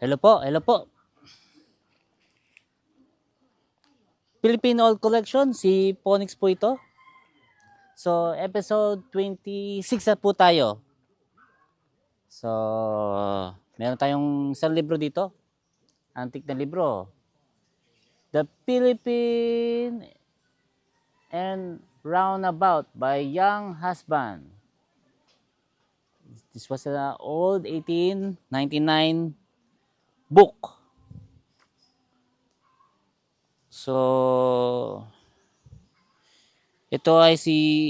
Hello po, hello po. Philippine Old Collection, si Ponix po ito. So, episode 26 na po tayo. So, meron tayong isang libro dito. Antique na libro. The Philippine and Roundabout by Young Husband. This was an old 1899 book. So, ito ay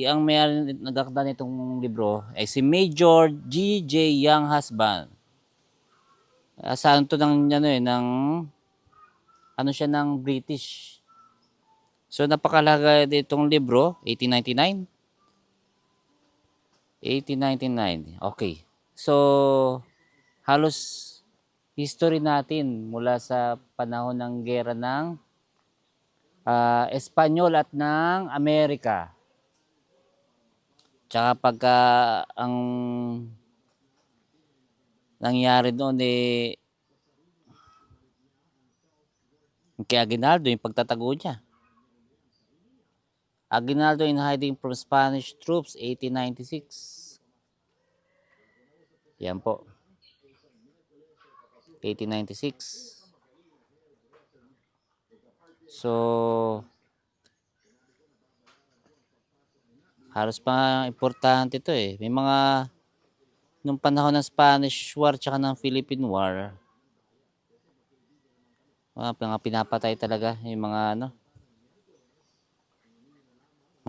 ang may nagakda nitong libro ay si Major G.J. Young Husband. Saan to ng siya ng British. So napakalaga ditong libro, 1899. 1899. Okay. So halos history natin mula sa panahon ng gera ng Espanyol at ng Amerika. Tsaka pagka ang nangyari doon kay Aguinaldo, yung pagtatago niya. Aguinaldo in hiding from Spanish troops, 1896. Yan po. 1896. So, halos pa importante ito eh. May mga, nung panahon ng Spanish War tsaka ng Philippine War, mga pinapatay talaga yung mga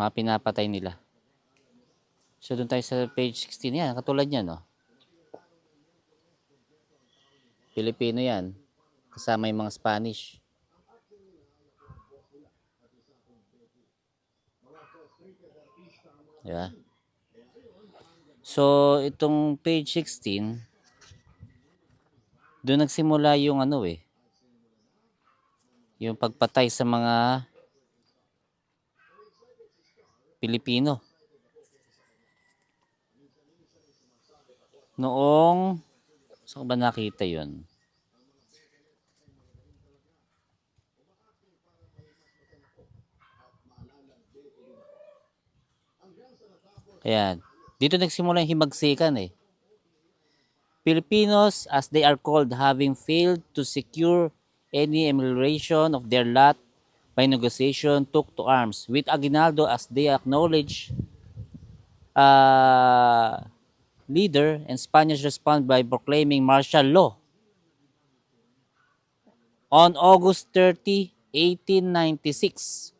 pinapatay nila. So, doon tayo sa page 16 yan. Katulad yan, no? Pilipino yan. Kasama yung mga Spanish. Diba? So, itong page 16, doon nagsimula yung yung pagpatay sa mga Pilipino. Noong, saan ba nakita yun? Ayan. Dito nagsimula yung himagsikan eh. Filipinos, as they are called, having failed to secure any amelioration of their lot by negotiation, took to arms, with Aguinaldo as they acknowledge leader, and Spaniards respond by proclaiming martial law. On August 30, 1896.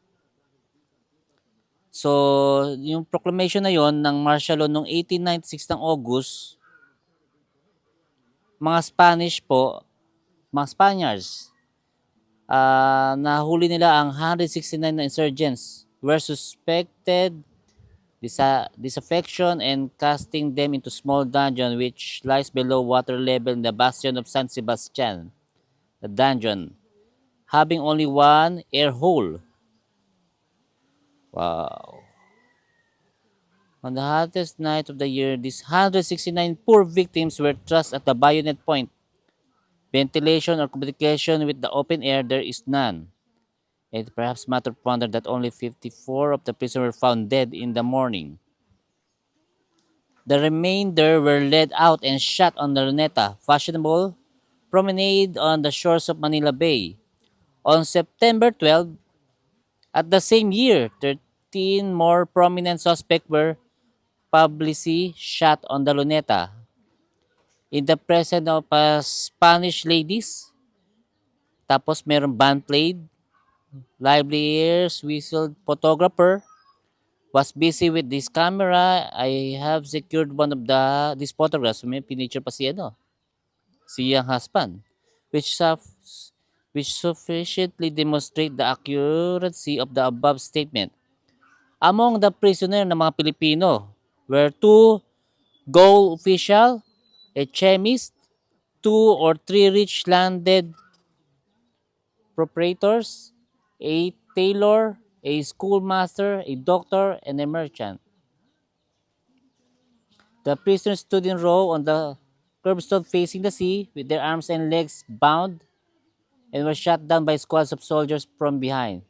So, yung proclamation na yon ng martial law noong 1896 ng August, mga Spanish po, mga Spaniards, nahuli nila ang 169 na insurgents were suspected disaffection and casting them into small dungeon which lies below water level in the bastion of San Sebastian. The dungeon having only one air hole. Wow. On the hottest night of the year, these 169 poor victims were thrust at the bayonet point. Ventilation or communication with the open air there is none. It perhaps matter of wonder that only 54 of the prisoners were found dead in the morning. The remainder were led out and shot on the Luneta, fashionable promenade on the shores of Manila Bay. On September 12, at the same year, 13 more prominent suspects were publicly shot on the Luneta. In the presence of Spanish ladies, tapos meron band played, lively airs, whistled, photographer was busy with this camera. I have secured one of these photographs. May pinicture pa si Young Husband, which sufficiently demonstrate the accuracy of the above statement. Among the prisoners ng mga Pilipino were 2 gold official, a chemist, 2 or 3 rich landed proprietors, a tailor, a schoolmaster, a doctor, and a merchant. The prisoners stood in row on the curved stood facing the sea with their arms and legs bound and were shot down by squads of soldiers from behind.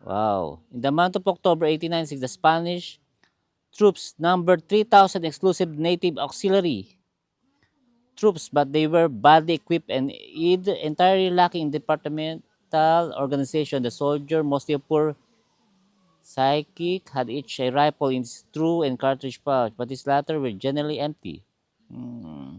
Wow. In the month of October 1896, the Spanish troops numbered 3,000 exclusive native auxiliary troops, but they were badly equipped and either entirely lacking in departmental organization. The soldier, mostly of poor psychic, had each a rifle in his true and cartridge pouch, but these latter were generally empty. Hmm.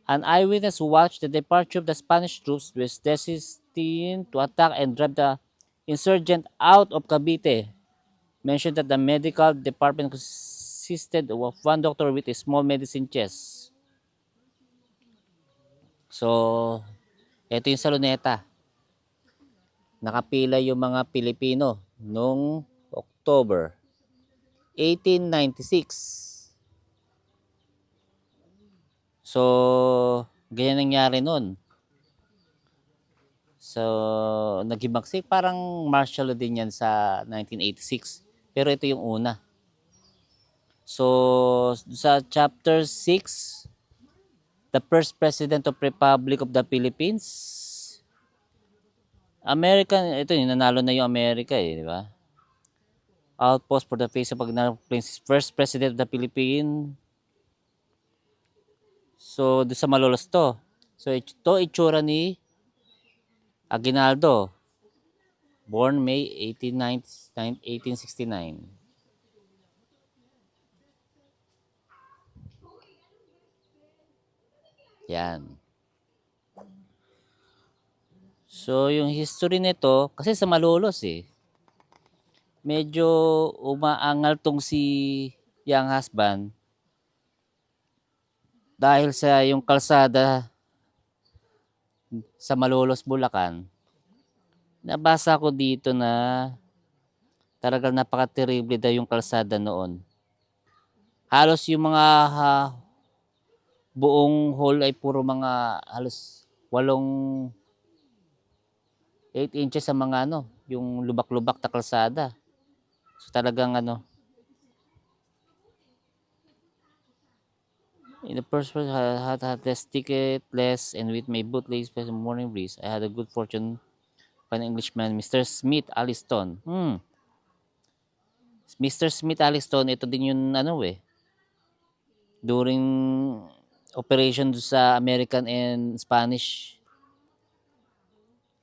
An eyewitness who watched the departure of the Spanish troops was destined to attack and drive the insurgent out of Cavite mentioned that the medical department consisted of one doctor with a small medicine chest. So, ito yung sa Luneta. Nakapila yung mga Pilipino noong October 1896. So, ganyan nangyari noon. So, naghimagsik. Parang martial law din yan sa 1986. Pero ito yung una. So, sa chapter 6, the first president of Republic of the Philippines, American, ito yung nanalo na yung Amerika di ba? Outpost for the face of first president of the Philippines. So, doon sa Malolos to. So, ito itsura ni Aguinaldo. Born May 1869. Yan. So, yung history nito, kasi sa Malolos medyo umaangal tong si young husband dahil sa yung kalsada sa Malolos, Bulacan. Nabasa ko dito na talagang napaka-terrible daw yung kalsada noon. Halos yung mga buong hall ay puro mga halos 8 inches sa mga yung lubak-lubak na kalsada. So talagang in the first place, I had less ticket, less, and with my bootlegs plus morning breeze, I had a good fortune by an Englishman, Mr. Smith Alliston. Mr. Smith Alliston, ito din yung during operation sa American and Spanish.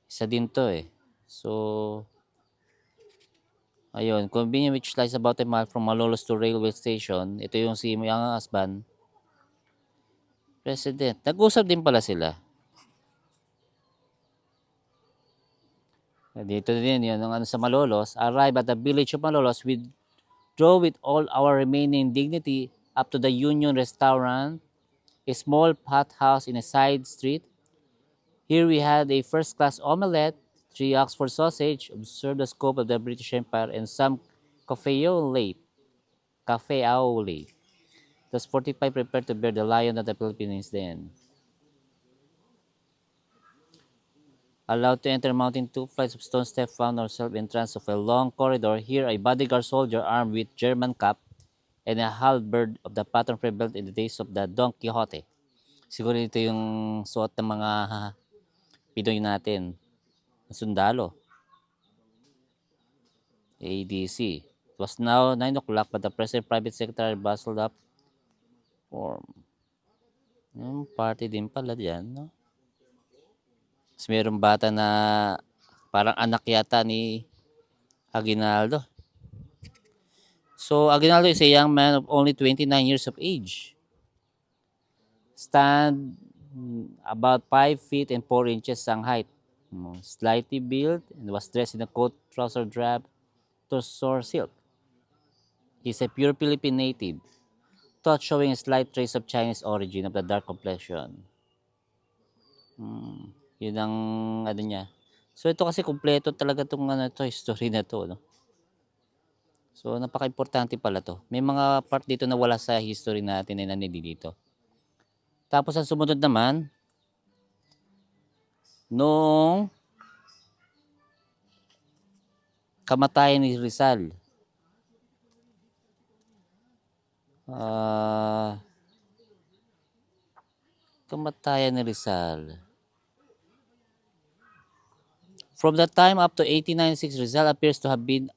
Isa din to So, ayun, convenient which lies about a mile from Malolos to railway station. Ito yung si Young Husband. President. Nag-usap din pala sila. Dito din yun, yung sa Malolos. Arrive at the village of Malolos, we drove with all our remaining dignity up to the Union Restaurant, a small pot house in a side street. Here we had a first-class omelette, 3 Oxford sausage, observed the scope of the British Empire, and some cafe au lait. Cafe au lait. Thus 45 prepared to bear the lion of the Philippines then. Allowed to enter mountain 2 flights of stone steps found ourselves in trance of a long corridor. Here a bodyguard soldier armed with German cap and a halberd of the pattern prevalent in the days of the Don Quixote. Siguro ito yung suot ng mga Pinoy natin. Sundalo. ADC. It was now 9 o'clock but the President Private Secretary bustled up for party din pala dyan, no? Tapos mayroong bata na parang anak yata ni Aguinaldo. So, Aguinaldo is a young man of only 29 years of age. Stand about 5 feet and 4 inches ang height. Slightly built and was dressed in a coat, trouser drab, tussore silk. He's a pure Philippine native, thought showing a slight trace of Chinese origin of the dark complexion. Yun ang niya. So ito kasi kumpleto talaga tong history na to, no? So napaka-importante pala to. May mga part dito na wala sa history natin na dito. Tapos ang sumunod naman, noong kamatayan ni Rizal. Kamatayan ni Rizal. From that time up to 1896, Rizal appears to have been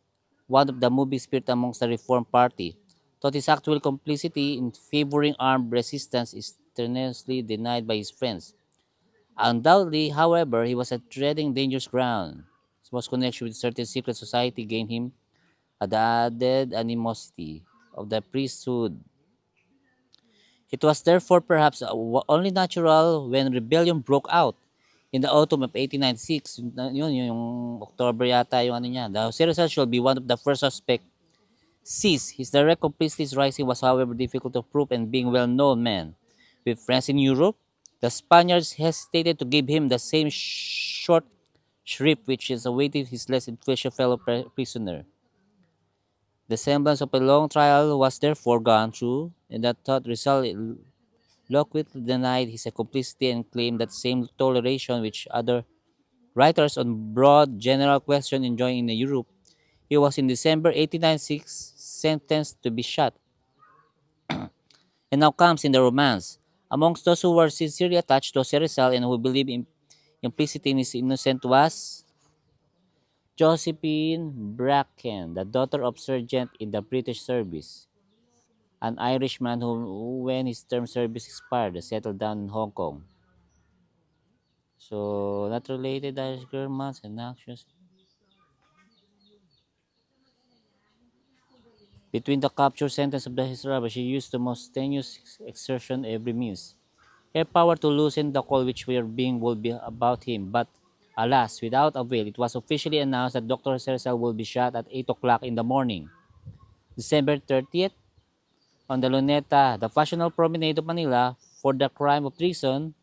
one of the moving spirit amongst the Reform Party, though his actual complicity in favoring armed resistance is strenuously denied by his friends. Undoubtedly, however, he was treading dangerous ground. His close connection with certain secret society gained him the added animosity of the priesthood. It was therefore perhaps only natural when rebellion broke out in the autumn of 1896. Yung October yata yung ano niya. The Rizal should be one of the first suspects seized. His direct complicity rising was however difficult to prove, and being well-known man with friends in Europe, the Spaniards hesitated to give him the same short shrift which is awaited his less influential fellow prisoner. The semblance of a long trial was therefore gone through, and that thought Rizal eloquently denied his complicity and claimed that same toleration which other writers on broad general question enjoy in Europe. He was in December 1896 sentenced to be shot. And now comes in the romance. Amongst those who were sincerely attached to Rizal and who believed implicitly in his innocence was Josephine Bracken, the daughter of sergeant in the British service, an Irishman who when his term service expired, settled down in Hong Kong. So, not related Irish girl months and actions. Between the capture sentence of the Hisraba, she used the most strenuous exertion every means. Her power to loosen the call which were being would be about him, but alas, without avail, it was officially announced that Dr. Cersal will be shot at 8 o'clock in the morning. December 30th, on the Luneta, the fashionable promenade of Manila, for the crime of treason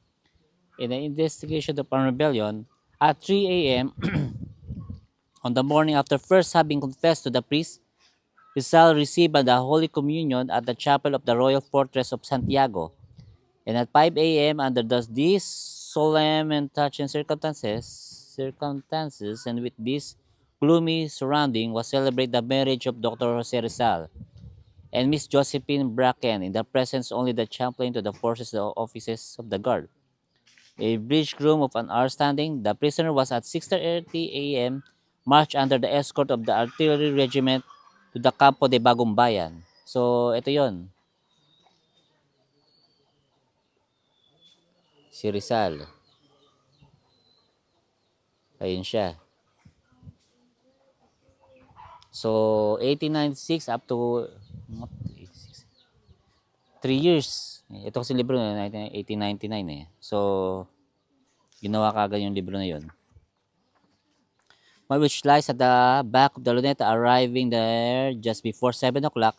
in the investigation of a rebellion, at 3 a.m. on the morning after first having confessed to the priest, Rizal received the Holy Communion at the chapel of the Royal Fortress of Santiago. And at 5 a.m., under these solemn and touching circumstances, and with this gloomy surrounding, was celebrated the marriage of Dr. Jose Rizal and Miss Josephine Bracken in the presence only the chaplain to the forces the offices of the guard. A bridge groom of an hour standing, the prisoner was at 6:30 a.m. marched under the escort of the artillery regiment to the Campo de Bagong Bayan. So, ito yon si Rizal. Ayun siya. So, 1896 up to 3 years. Ito kasi libro na 1899 eh. So, ginawa kagad yung libro na yon. Which lies at the back of the Luneta, arriving there just before 7 o'clock,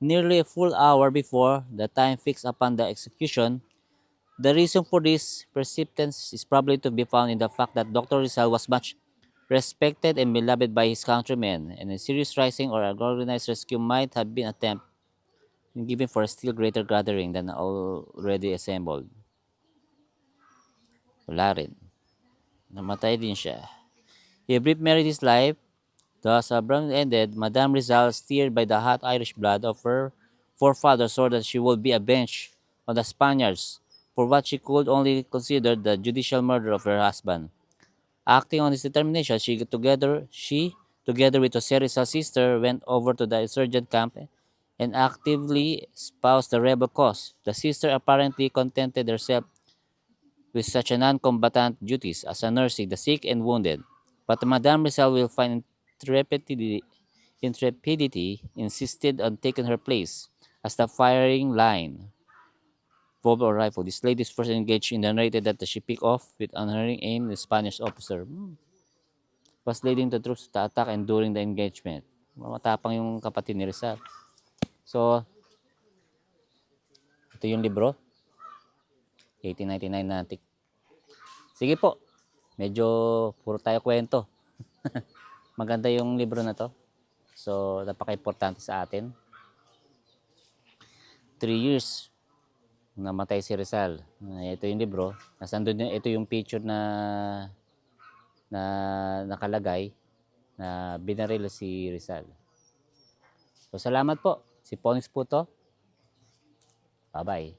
nearly a full hour before the time fixed upon the execution. The reason for this persistence is probably to be found in the fact that Dr. Rizal was much respected and beloved by his countrymen, and a serious rising or an organized rescue might have been attempted given for a still greater gathering than already assembled. Wala rin. Namatay din siya. He brief married his life. Thus, abruptly ended, Madame Rizal, steered by the hot Irish blood of her forefathers, swore that she would be avenged on the Spaniards for what she could only consider the judicial murder of her husband. Acting on this determination, together with Jose Rizal's sister, went over to the insurgent camp and actively espoused the rebel cause. The sister apparently contented herself with such a non-combatant duties as a nursing the sick and wounded, but Madame Rizal will find intrepidity insisted on taking her place as the firing line. Bob or rifle. This lady's first engaged in the narrated that she picked off with unerring aim the Spanish officer. Was leading the troops to attack and during the engagement. Matapang yung kapatid ni Rizal. So, ito yung libro. 1899 na. Sige po. Medyo puro tayo kwento. Maganda yung libro na to. So, napaka-importante sa atin. 3 years namatay si Rizal. Ito yung libro. Nasandun ito yung picture na nakalagay na binaril si Rizal. So, salamat po. Si Ponix po to. Bye-bye.